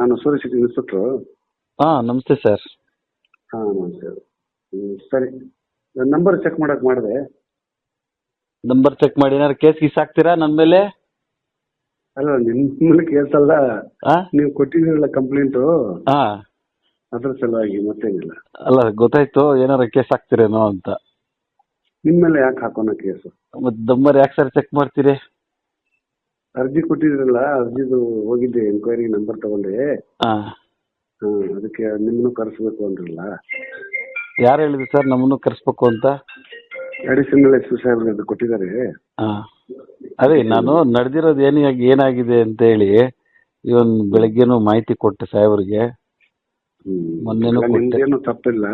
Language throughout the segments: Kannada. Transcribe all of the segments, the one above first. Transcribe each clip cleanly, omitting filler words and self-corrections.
ನಾನು ಸೂರ್ಯ ಸಿಟಿ ಇನ್ಸ್ಪೆಕ್ಟ್ರು. ನಮಸ್ತೆ ಸರ್. ನಮಸ್ತೆ. ಸರಿ, ನಂಬರ್ ಚೆಕ್ ಮಾಡಿದೆ. ನಂಬರ್ ಚೆಕ್ ಮಾಡಿ ಏನಾರು ಕೇಸ್ ಗೀಸ್ ಹಾಕ್ತೀರಾ ನನ್ನ ಮೇಲೆ? ಅಲ್ಲ, ನಿಮ್ಮ ಕೇಸ್ ಅಲ್ಲ, ಆ? ನೀವು ಕೊಟ್ಟಿದ್ದೀರಲ್ಲ ಕಂಪ್ಲೇಂಟು, ಹಾ, ಅದ್ರ ಸಲುವಾಗಿ ಮತ್ತೇನಿಲ್ಲ. ಅಲ್ಲ ಗೊತ್ತಾಯ್ತು, ಏನಾರ ಕೇಸ್ ಹಾಕ್ತೀರೇನೋ ಅಂತ. ನಿಮ್ಮ ಮೇಲೆ ಯಾಕೆ ಹಾಕೋಣ ಕೇಸು? ಮತ್ತೆ ನಂಬರ್ ಯಾಕೆ ಸರ್ ಚೆಕ್ ಮಾಡ್ತೀರಿ? ಅರ್ಜಿ ಕೊಟ್ಟಿದ್ರಲ್ಲ, ಅರ್ಜಿದು ಹೋಗಿದ್ದೆ ಎನ್ಕ್ವೈರಿ, ನಂಬರ್ ತಗೊಂಡೆ. ಹಾ, ಅದಕ್ಕೆ ನಿಮ್ಮನ್ನು ಕರೆಸ್ಬೇಕು ಅಂದ್ರಲ್ಲ. ಯಾರು ಹೇಳಿದ್ರು ಸರ್ ನಮ್ಮನ್ನು ಕರೆಸ್ಬೇಕು ಅಂತ? ಅಡಿಷನಲ್ ಎಸ್ ಪಿ ಸಾಹೇಬ್ರದ್ದು ಕೊಟ್ಟಿದ್ದಾರೆ. ಹಾ, ಅದೇ ನಾನು ನಡೆದಿರೋದು ಏನಾಗಿದೆ ಅಂತ ಹೇಳಿ ಇವನ್ ಬೆಳಗ್ಗೆನೂ ಮಾಹಿತಿ ಕೊಟ್ಟೆ ಸಾಹೇಬ್ರಿಗೆ. ಮೊನ್ನೆನೂ ಕೊಟ್ಟೆ. ನಿಮ್ಗೇನು ತಪ್ಪಿಲ್ಲ,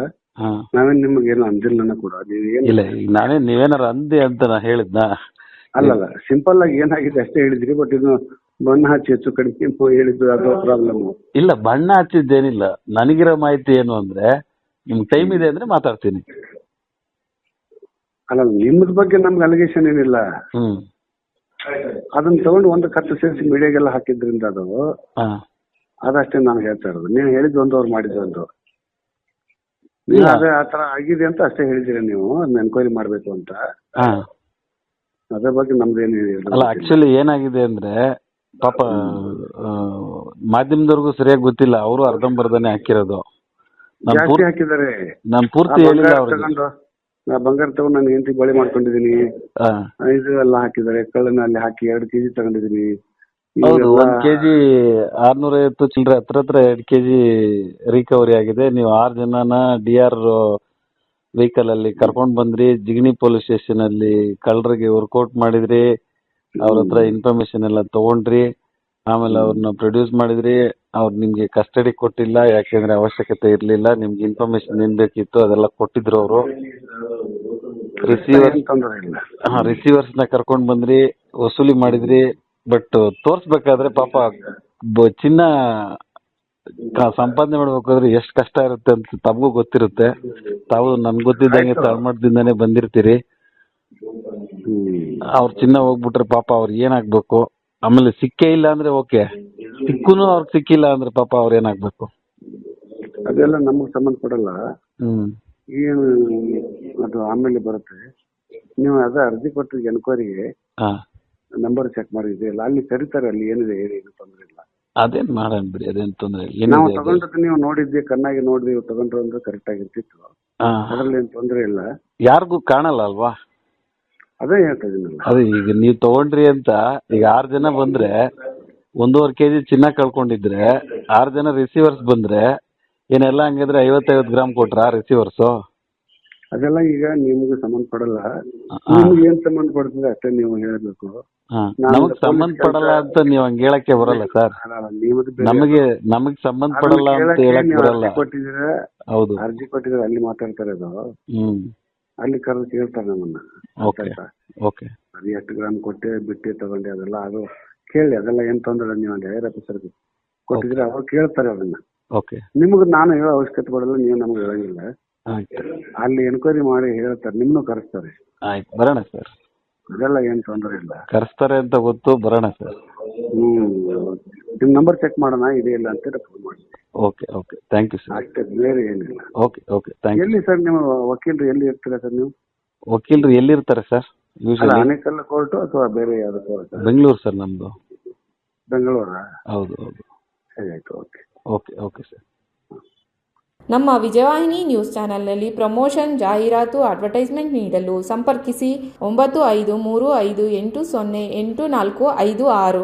ಹಾ, ನಾವೇನು ನಿಮಗೇನು ಅಂದಿಲ್ಲ ಕೂಡ. ಇಲ್ಲ, ಈಗ ನೀವೇನಾರ ಅಂದೆ ಅಂತ ನಾ ಹೇಳಿದ್ನಾ? ಅಲ್ಲಲ್ಲ, ಸಿಂಪಲ್ ಆಗಿ ಏನಾಗಿದೆ ಅಷ್ಟೇ ಹೇಳಿದ್ರಿ. ಬಟ್ ಇದು ಬಣ್ಣ ಹಚ್ಚಿ ಹೆಚ್ಚು ಕಡಿಮೆ ಹೇಳಿದ್ದು ಅದು ಪ್ರಾಬ್ಲಮ್. ಇಲ್ಲ, ಬಣ್ಣ ಹಚ್ಚಿದ್ದೇನಿಲ್ಲ. ನನಗಿರೋ ಮಾಹಿತಿ ಏನು ಅಂದ್ರೆ, ನಿಮ್ಗೆ ಟೈಮ್ ಇದೆ ಅಂದ್ರೆ ಮಾತಾಡ್ತೀನಿ. ಅಲ್ಲ, ನಿಮ್ಮದ ಬಗ್ಗೆ ನಮ್ಗೆ ಅಲಿಗೇಷನ್ ಏನಿಲ್ಲ. ಅದನ್ನ ತಗೊಂಡು ಒಂದು ಕತ್ತು ಸೇರಿಸಿ ಮೀಡಿಯಾಗೆಲ್ಲ ಹಾಕಿದ್ರಿಂದ ಅದಷ್ಟೇ ನಾನು ಹೇಳ್ತಾ ಇರೋದು. ನೀವು ಹೇಳಿದ್ದು ಒಂದು, ಅವ್ರು ಮಾಡಿದ್ದು ಒಂದು. ನೀವು ಅದೇ ಆ ಥರ ಆಗಿದೆ ಅಂತ ಅಷ್ಟೇ ಹೇಳಿದ್ದೀರ ನೀವು, ಅದನ್ನ ಎನ್ಕ್ವೈರಿ ಮಾಡಬೇಕು ಅಂತ. ಅದ್ರ ಬಗ್ಗೆ ನಮ್ದೇನು ಅಲ್ಲ, ಆಕ್ಚುಲಿ ಏನಾಗಿದೆ ಅಂದ್ರೆ ಪಾಪ ಮಾಧ್ಯಮದವ್ರಿಗೂ ಸರಿಯಾಗಿ ಗೊತ್ತಿಲ್ಲ. ಅವರು ಅರ್ಧಂಬರ್ಧನೆ ಹಾಕಿರೋದು. ಜಾಸ್ತಿ ಹಾಕಿದ್ದಾರೆ. ನಾನು ಪೂರ್ತಿ ಹೇಳಿಲ್ಲ ಅವ್ರಿಗೆ. ನಾ ಬಂಗಾರ ತಗೊಂಡು ನಾನು ಹೆಂಡತಿ ಬಳಿ ಮಾಡ್ಕೊಂಡಿದ್ದೀನಿ, ಇದು ಎಲ್ಲ ಹಾಕಿದ್ದಾರೆ. ಕಳ್ಳನ ಅಲ್ಲಿ ಹಾಕಿ 2 kg ತಗೊಂಡಿದ್ದೀನಿ. ಹೌದು, 1 kg 650 ಚಿಲ್ಲರೆ, ಹತ್ರ 2 kg ರಿಕವರಿ ಆಗಿದೆ. ನೀವು 6 ಜನನ DR ವೆಹಿಕಲ್ ಅಲ್ಲಿ ಕರ್ಕೊಂಡ್ ಬಂದ್ರಿ. ಜಿಗಣಿ ಪೊಲೀಸ್ ಸ್ಟೇಷನ್ ಅಲ್ಲಿ ಕಳ್ಳರಿಗೆ ವರ್ಕೌಟ್ ಮಾಡಿದ್ರಿ. ಅವ್ರ ಹತ್ರ ಇನ್ಫಾರ್ಮೇಶನ್ ಎಲ್ಲ ತಗೊಂಡ್ರಿ. ಆಮೇಲೆ ಅವ್ರನ್ನ ಪ್ರೊಡ್ಯೂಸ್ ಮಾಡಿದ್ರಿ. ಅವ್ರು ನಿಮ್ಗೆ ಕಸ್ಟಡಿ ಕೊಟ್ಟಿಲ್ಲ, ಯಾಕೆಂದ್ರೆ ಅವಶ್ಯಕತೆ ಇರ್ಲಿಲ್ಲ. ನಿಮ್ಗೆ ಇನ್ಫಾರ್ಮೇಶನ್ ಏನ್ ಬೇಕಿತ್ತು ಅದೆಲ್ಲ ಕೊಟ್ಟಿದ್ರು ಅವರು. ರಿಸೀವರ್ಸ್ ನ ಕರ್ಕೊಂಡ್ ಬಂದ್ರಿ, ವಸೂಲಿ ಮಾಡಿದ್ರಿ. ಬಟ್ ತೋರ್ಸ್ಬೇಕಾದ್ರೆ ಪಾಪ ಚಿನ್ನ ಸಂಪಾದನೆ ಮಾಡ್ಬೇಕಾದ್ರೆ ಎಷ್ಟು ಕಷ್ಟ ಇರುತ್ತೆ ಅಂತ ತಮಗೂ ಗೊತ್ತಿರುತ್ತೆ. ತಾವು ನನ್ ಗೊತ್ತಿದ್ದಂಗೆ ತಳಮಟ್ಟದಿಂದಾನೇ ಬಂದಿರ್ತೀರಿ. ಅವ್ರ ಚಿನ್ನ ಹೋಗ್ಬಿಟ್ರೆ ಪಾಪ ಅವ್ರಿಗೆ ಏನಾಗ್ಬೇಕು? ಆಮೇಲೆ ಸಿಕ್ಕೇ ಇಲ್ಲ ಅಂದ್ರೆ ಓಕೆ, ಸಿಕ್ಕೂನು ಅವ್ರಿಗೆ ಸಿಕ್ಕಿಲ್ಲ ಅಂದ್ರೆ ಪಾಪ ಅವ್ರ ಏನಾಗ್ಬೇಕು? ಅದೆಲ್ಲ ನಮಗ್ ಸಂಬಂಧಪಡಲ್ಲ. ಏನು ಅದು ಆಮೇಲೆ ಬರುತ್ತೆ. ನೀವು ಅದ ಅರ್ಜಿ ಕೊಟ್ಟು ಎನ್ಕ್ವೈರಿಗೆ ನಂಬರ್ ಚೆಕ್ ಮಾಡಿದ್ರಿ, ಅಲ್ಲಿ ಕರೀತಾರೆ. ಅಲ್ಲಿ ಏನಿದೆ ಹೇಳಿ, ತೊಂದ್ರೆ ಇಲ್ಲ. ಅದೇನ್ ಮಾಡೋಣ ಬಿಡಿ, ಅದೇನ್ ತೊಂದ್ರೆ ಇಲ್ಲ. ನಾವು ತಗೊಂಡದ್ದು ನೀವು ನೋಡಿದ್ವಿ, ಕಣ್ಣಾಗಿ ನೋಡಿದ್ವಿ, ತಗೊಂಡ್ರು ಅಂದ್ರೆ ಕರೆಕ್ಟ್ ಆಗಿರ್ತಿತ್ತು. ಅದ್ರಲ್ಲಿ ಏನ್ ತೊಂದ್ರೆ ಇಲ್ಲ. ಯಾರಿಗೂ ಕಾಣಲ್ಲ ಅಲ್ವಾ? ಅದೇ ಹೇಳ್ತಾ ಇದೀನಲ್ಲ. ಅದೇ ಈಗ ನೀವ್ ತಗೊಂಡ್ರಿ ಅಂತ ಈಗ 6 ಜನ ಬಂದ್ರೆ 1.5 kg ಚಿನ್ನ ಕಳ್ಕೊಂಡಿದ್ರೆ 6 ಜನ ರಿಸೀವರ್ಸ್ ಬಂದ್ರೆ ಏನೆಲ್ಲ ಹಂಗಿದ್ರೆ 50 ಗ್ರಾಮ್ ಕೊಟ್ರ ರಿಸೀವರ್ಸ್? ಅದೆಲ್ಲ ಈಗ ನಿಮ್ಗೆ ಸಂಬಂಧಪಡಲ್ಲ. ನಿಮ್ಗೆ ಏನ್ ಸಂಬಂಧ ಪಡ್ತದೆ ಅಷ್ಟೇ ನೀವು ಹೇಳ್ಬೇಕು. ನಮಗ್ ಸಂಬಂಧ ಪಡಲ್ಲ ಅಂತ ನೀವ್ ಹಂಗ ಹೇಳಕ್ಕೆ ಬರಲ್ಲ ಸರ್. ನಮಗ್ ಸಂಬಂಧ ಪಡಲ್ಲ ಅಂತ ಹೇಳಕ್ ಬರಲ್ಲ. ಹೌದು, ಅರ್ಜಿ ಕೊಟ್ಟಿದ್ರೆ ಅಲ್ಲಿ ಮಾತಾಡ್ತಾರೆ. ಅದು ಅಲ್ಲಿ ಕರೆದು ಕೇಳ್ತಾರೆ ನಮ್ಮನ್ನ. ಅದು ಎಷ್ಟು ಗ್ರಾಮ್ ಕೊಟ್ಟೆ ಬಿಟ್ಟೆ ತಗೊಂಡೆ ಅದೆಲ್ಲ ಅದು ಕೇಳಿ. ಅದೆಲ್ಲ ಏನ್ ತೊಂದ್ರೆ, ನೀವು ಹೈಯರ್ ಆಫೀಸರ್ ಕೊಟ್ಟಿದ್ರೆ ಅವ್ರು ಕೇಳ್ತಾರೆ ಅದನ್ನ. ನಿಮ್ಗೆ ನಾನು ಹೇಳೋ ಅವಶ್ಯಕತೆ ಪಡಲ್ಲ, ನೀವು ನಮ್ಗೆ ಹೇಳಂಗಿಲ್ಲ. ಅಲ್ಲಿ ಎನ್ಕ್ವೈರಿ ಮಾಡಿ ಹೇಳ್ತಾರೆ, ನಿಮ್ನು ಕರೆಸ್ತಾರೆ. ಬರೋಣ ಸರ್, ಅದೆಲ್ಲ ಏನ್ ತೊಂದರೆ ಇಲ್ಲ. ಕರೆಸ್ತಾರೆ ಅಂತ ಗೊತ್ತು, ಬರೋಣ ಸರ್. ನಿಮ್ ನಂಬರ್ ಚೆಕ್ ಮಾಡೋಣ ಇದೆಯಲ್ಲ ಅಂತ ಫೋನ್ ಮಾಡಿ. Okay, thank you sir. ಅಷ್ಟೇ, ಬೇರೆ ಏನಿಲ್ಲ. Okay, thank you. ಎಲ್ಲಿ ಸರ್ ನೀವು ವಕೀಲರು ಎಲ್ಲಿ ಇರ್ತೀರಾ ಸರ್? ನೀವು ವಕೀಲರು ಎಲ್ಲಿರ್ತಾರೆ ಸರ್? ಯೂಶಲಿ ಆನೇಕಲ್ ಕೋರ್ಟು ಅಥವಾ ಬೇರೆ ಯಾವ್ದು ಕೋರ್ಟ್? ಬೆಂಗಳೂರು ಸರ್ ನಮ್ದು. ಬೆಂಗಳೂರಾ? ಹೌದು. ಸರಿ, ಆಯ್ತು. Okay sir. ನಮ್ಮ ವಿಜಯವಾಹಿನಿ ನ್ಯೂಸ್ ಚಾನೆಲ್ನಲ್ಲಿ ಪ್ರಮೋಷನ್, ಜಾಹೀರಾತು, ಅಡ್ವರ್ಟೈಸ್ಮೆಂಟ್ ನೀಡಲು ಸಂಪರ್ಕಿಸಿ 9535808456.